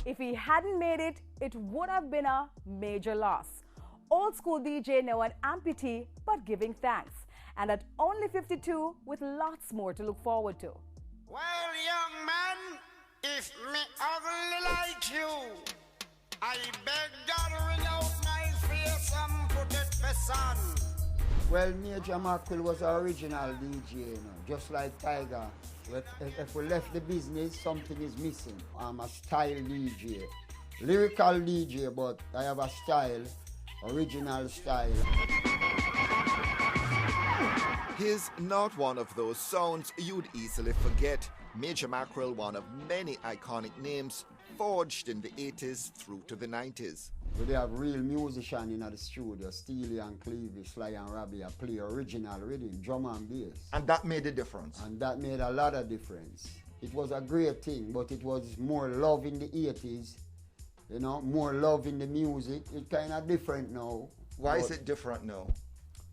If he hadn't made it, it would have been a major loss. Old school DJ, now an amputee, but giving thanks. And at only 52, with lots more to look forward to. Well, young man, if me ugly like you, I beg God ring out my face and put it face on. Well, Major Mackerel was an original DJ, you know, just like Tiger. If we left the business, something is missing. I'm a style DJ. Lyrical DJ, but I have a style, original style. He's not one of those sounds you'd easily forget. Major Mackerel, one of many iconic names, forged in the 80s through to the 90s. We have real musicians in the studio, Steely and Cleavy, Sly and Robbie, play original rhythm, drum and bass. And that made a difference. And that made a lot of difference. It was a great thing, but it was more love in the 80s, you know, more love in the music. It's kind of different now. Why is it different now?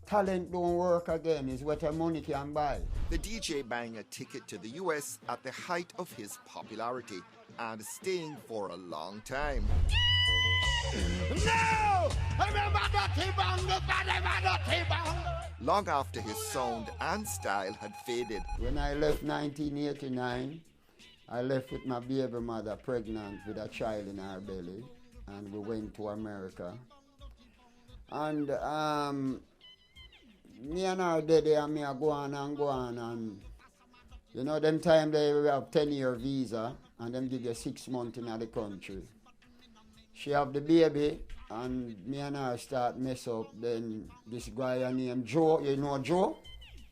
Talent don't work again, is what your money can buy. The DJ buying a ticket to the US at the height of his popularity and staying for a long time. No! Remember the T-Bang, Long after his sound and style had faded. When I left 1989, I left with my baby mother pregnant with a child in her belly, and we went to America. And me and her daddy and me are go on, and you know, them time they have 10-year visa and them give you 6 months in the country. She have the baby and me and her start mess up. Then this guy named Joe, you know Joe?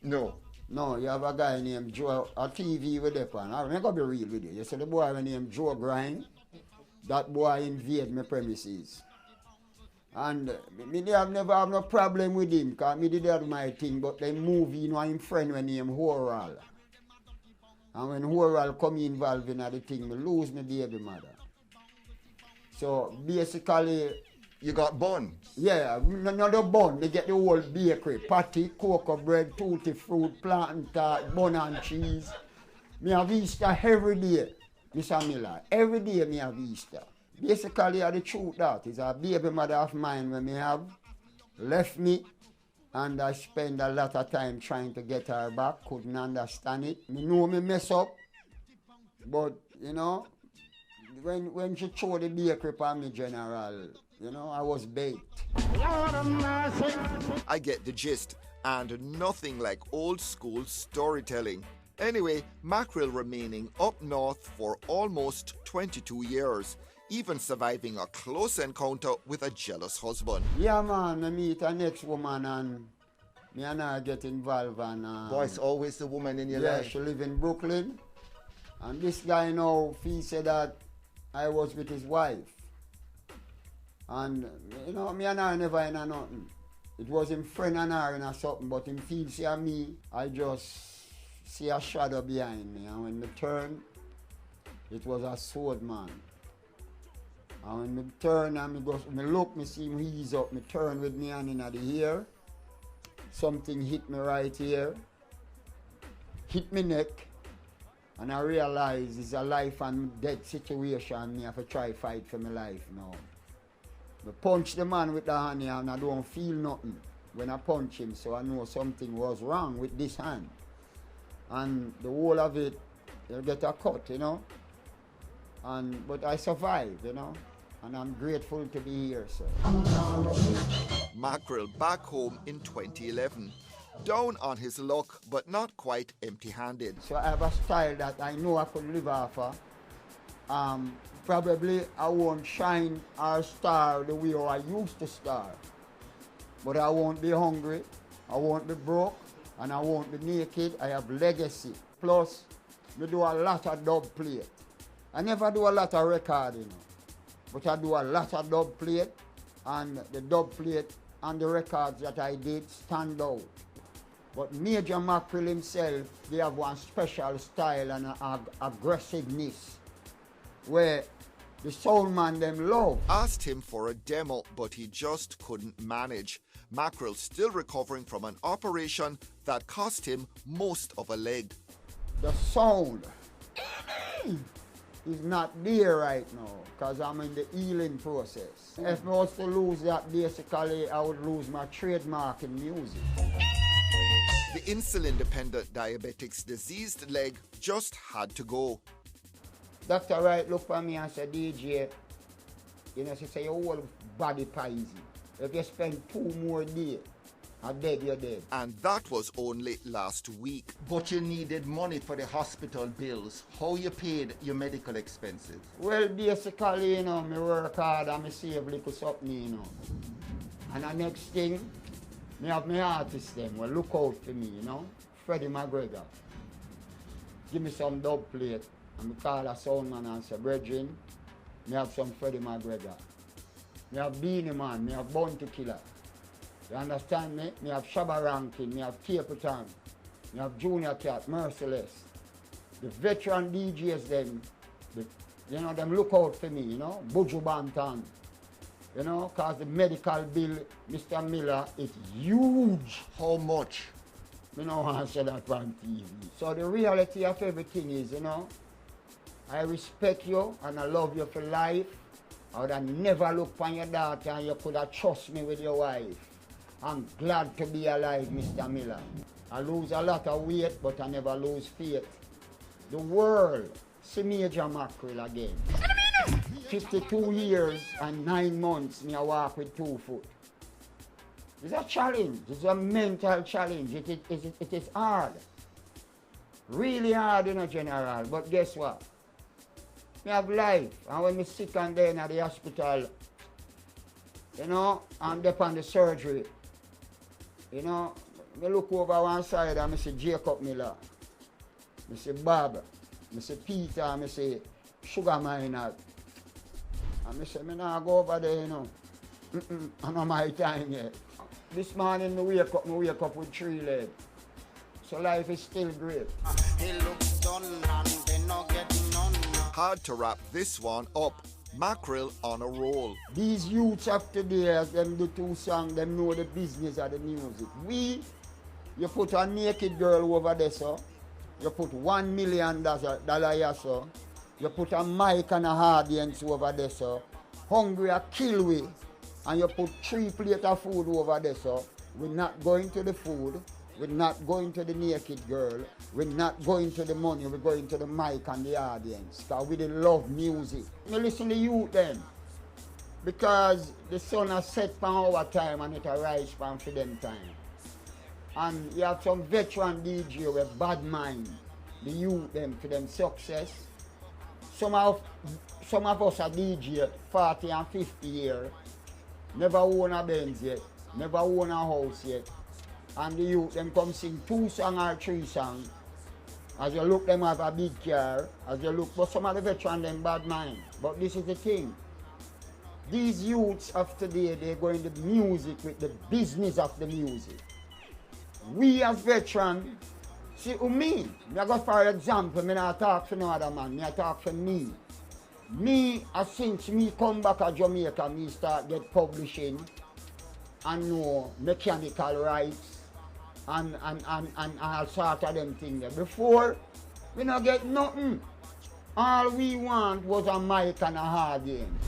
No. No, you have a guy named Joe, a TV with that one. I'm gonna be real with you. You see the boy named Joe Grind, that boy invade my premises. And me never have no problem with him, because me did have my thing, but the movie, you know, him friend when named Horal. And when Horal come involved in the thing, me lose my baby mother. So basically, you got bun? Yeah, not the bun. They get the whole bakery, patty, cocoa bread, tutti fruit, plantain tart, bun and cheese. Me have Easter every day, Mr. Miller. Every day me have Easter. Basically, the truth that is a baby mother of mine when me have left me, and I spend a lot of time trying to get her back. Couldn't understand it. Me know me mess up, but you know, when she threw the bakery on me, General, you know, I was baked. I get the gist, and nothing like old school storytelling. Anyway, Mackerel remaining up north for almost 22 years, even surviving a close encounter with a jealous husband. Yeah, man, I meet a next woman and me and her get involved. And boy, it's always the woman in your life. Yeah, she live in Brooklyn. And this guy now, he said that I was with his wife. And, you know, me and her never in a nothing. It was him friend and her in a something, but him feel see me, I just see a shadow behind me. And when me turn, it was a sword man. And when me turn and me look, me see him ease up, me turn with me hand in the ear. Something hit me right here, hit me neck, and I realize it's a life and death situation. Me have to try fight for my life now. I punch the man with the hand here and I don't feel nothing when I punch him, so I know something was wrong with this hand. And the whole of it, you get a cut, you know. But I survived, you know. And I'm grateful to be here, sir. Mackerel back home in 2011. Down on his luck, but not quite empty-handed. So I have a style that I know I could live off of. Probably I won't shine or star the way I used to star. But I won't be hungry, I won't be broke, and I won't be naked. I have legacy. Plus, I do a lot of dub plate. I never do a lot of recording. But I do a lot of dub plate, and the dub plate and the records that I did stand out. But Major Mackerel himself, they have one special style and aggressiveness where the soul man them love. Asked him for a demo, but he just couldn't manage. Mackerel still recovering from an operation that cost him most of a leg. The sound. is not there right now because I'm in the healing process. If I was to lose that, basically I would lose my trademark in music. The insulin-dependent diabetic's diseased leg just had to go. Dr. Wright looked for me and said, DJ, you know, she said your whole body poison. If you spend 2 more days, I'm dead, you're dead. And that was only last week. But you needed money for the hospital bills. How you paid your medical expenses? Well, basically, you know, I work hard and I save little something, you know. And the next thing, I have my artists them, well, look out for me, you know. Freddie McGregor. Give me some dub plate. And I call a sound man and say, brethren, I have some Freddie McGregor. I have Beanie Man, I have Bounty Killer. You understand me? I have Shabba Rankin, I have Capleton, I have Junior Cat, Merciless. The veteran DJs them, you know, them look out for me, you know, Buju Banton. You know, because the medical bill, Mr. Miller, is huge. How much? You know, I said that on TV. So the reality of everything is, you know, I respect you and I love you for life. I would have never looked upon your daughter and you could have trusted me with your wife. I'm glad to be alive, Mr. Miller. I lose a lot of weight, but I never lose faith. The world see Major Mackerel again. 52 years and 9 months, me I walk with 2 foot. It's a challenge. It's a mental challenge. It is hard. Really hard, you know, General. But guess what? Me have life. And when me sick and then at the hospital, you know, and upon the surgery, you know, me look over one side and I see Jacob Miller. I see Bob. I see Peter. I see Sugar Minor. And I say, me nah go over there, you know. I know my time yet. This morning I wake up with 3 legs. So life is still great. He looks done and they not getting none. Hard to wrap this one up. Mackerel on a roll. These youths of today, as them do 2 songs, them know the business of the music. You put a naked girl over there, so. You put $1 million here, so. You put a mic and a audience over there, so. Hungry a kill we. And you put 3 plates of food over there, so. We're not going to the food. We're not going to the naked girl. We're not going to the money. We're going to the mic and the audience. Because we love music. You listen to youth then. Because the sun has set for our time and it will rise for them time. And you have some veteran DJ with bad mind. The youth them for them success. Some of us are DJ 40 and 50 years. Never own a Benz yet. Never own a house yet. And the youth them come sing 2 songs or 3 songs. As you look them have a big car, as you look, but some of the veterans them bad mind. But this is the thing. These youths of today, they're going to music with the business of the music. We as veterans, see who me? I go for example, I don't talk for no other man, I talk for me. Me, since me come back to Jamaica, me start get publishing and know mechanical rights and all sort of them things there. Before, we not get nothing. All we want was a mic and a audience.